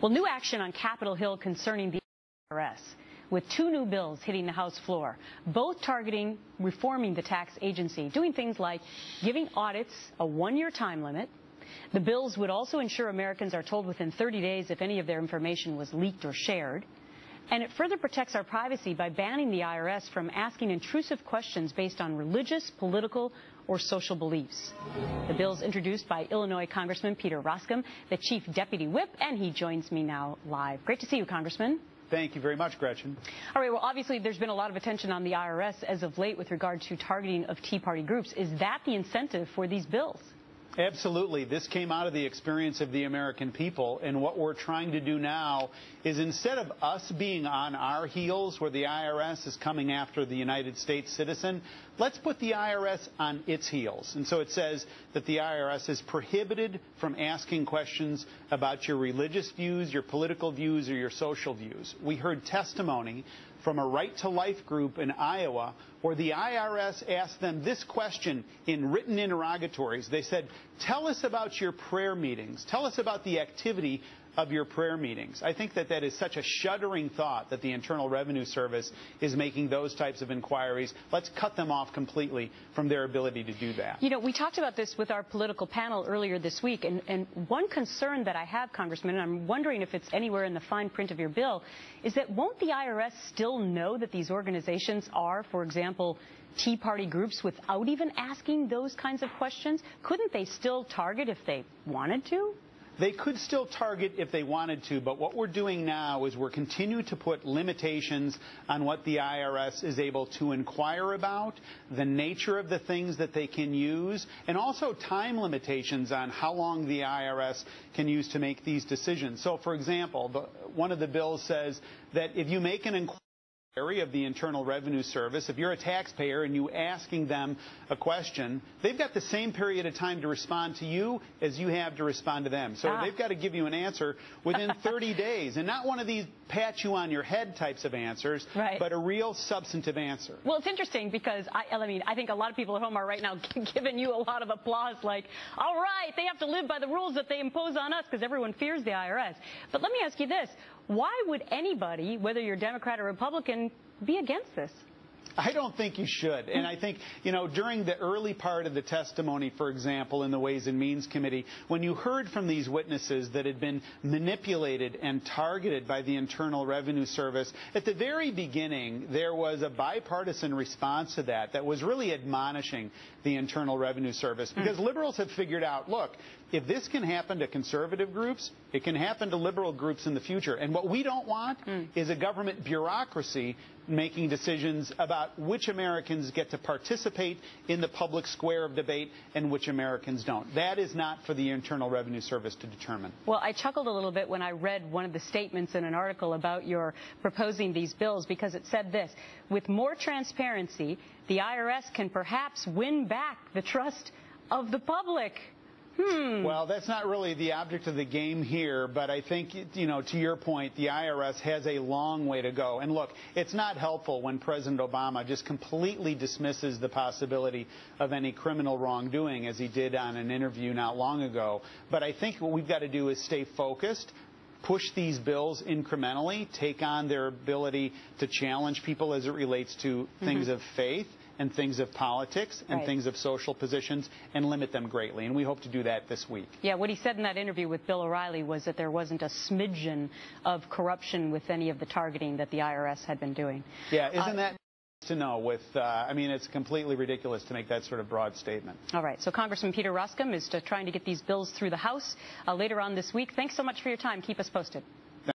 Well, new action on Capitol Hill concerning the IRS, with two new bills hitting the House floor, both targeting reforming the tax agency, doing things like giving audits a one-year time limit. The bills would also ensure Americans are told within 30 days if any of their information was leaked or shared. And it further protects our privacy by banning the IRS from asking intrusive questions based on religious, political, or social beliefs. The bill's introduced by Illinois Congressman Peter Roskam, the Chief Deputy Whip, and he joins me now live. Great to see you, Congressman. Thank you very much, Gretchen. All right, well, obviously, there's been a lot of attention on the IRS as of late with regard to targeting of Tea Party groups. Is that the incentive for these bills? Absolutely. This came out of the experience of the American people, and what we're trying to do now is, instead of us being on our heels where the IRS is coming after the United States citizen, let's put the IRS on its heels. And so it says that the IRS is prohibited from asking questions about your religious views, your political views, or your social views. We heard testimony from a Right to Life group in Iowa where the IRS asked them this question in written interrogatories. They said, tell us about your prayer meetings. Tell us about the activity of your prayer meetings. I think that that is such a shuddering thought that the Internal Revenue Service is making those types of inquiries. Let's cut them off completely from their ability to do that. You know, we talked about this with our political panel earlier this week, and one concern that I have, Congressman, and I'm wondering if it's anywhere in the fine print of your bill, is that won't the IRS still know that these organizations are, for example, Tea Party groups without even asking those kinds of questions? Couldn't they still target if they wanted to? They could still target if they wanted to, but what we're doing now is we're continuing to put limitations on what the IRS is able to inquire about, the nature of the things that they can use, and also time limitations on how long the IRS can use to make these decisions. So, for example, one of the bills says that if you make an inquiry of the Internal Revenue Service, if you're a taxpayer and you asking them a question, they've got the same period of time to respond to you as you have to respond to them. So they've got to give you an answer within 30 days, and not one of these pat you on your head types of answers, right, but a real substantive answer. Well, it's interesting because, I think a lot of people at home are right now giving you a lot of applause, like, all right, they have to live by the rules that they impose on us because everyone fears the IRS. But let me ask you this. Why would anybody, whether you're Democrat or Republican, be against this? I don't think you should. And I think, you know, during the early part of the testimony, for example, in the Ways and Means Committee, when you heard from these witnesses that had been manipulated and targeted by the Internal Revenue Service, at the very beginning, there was a bipartisan response to that was really admonishing the Internal Revenue Service. Because liberals have figured out, look, if this can happen to conservative groups, it can happen to liberal groups in the future. And what we don't want is a government bureaucracy making decisions about which Americans get to participate in the public square of debate and which Americans don't. That is not for the Internal Revenue Service to determine. Well, I chuckled a little bit when I read one of the statements in an article about your proposing these bills, because it said this: with more transparency, the IRS can perhaps win back the trust of the public. Well, that's not really the object of the game here, but I think, you know, to your point, the IRS has a long way to go. And look, it's not helpful when President Obama just completely dismisses the possibility of any criminal wrongdoing, as he did on an interview not long ago. But I think what we've got to do is stay focused, push these bills incrementally, take on their ability to challenge people as it relates to things of faith and things of politics and things of social positions, and limit them greatly. And we hope to do that this week. Yeah, what he said in that interview with Bill O'Reilly was that there wasn't a smidgen of corruption with any of the targeting that the IRS had been doing. Yeah, isn't that to know with, I mean, it's completely ridiculous to make that sort of broad statement. All right, so Congressman Peter Roskam is trying to get these bills through the House later on this week. Thanks so much for your time. Keep us posted.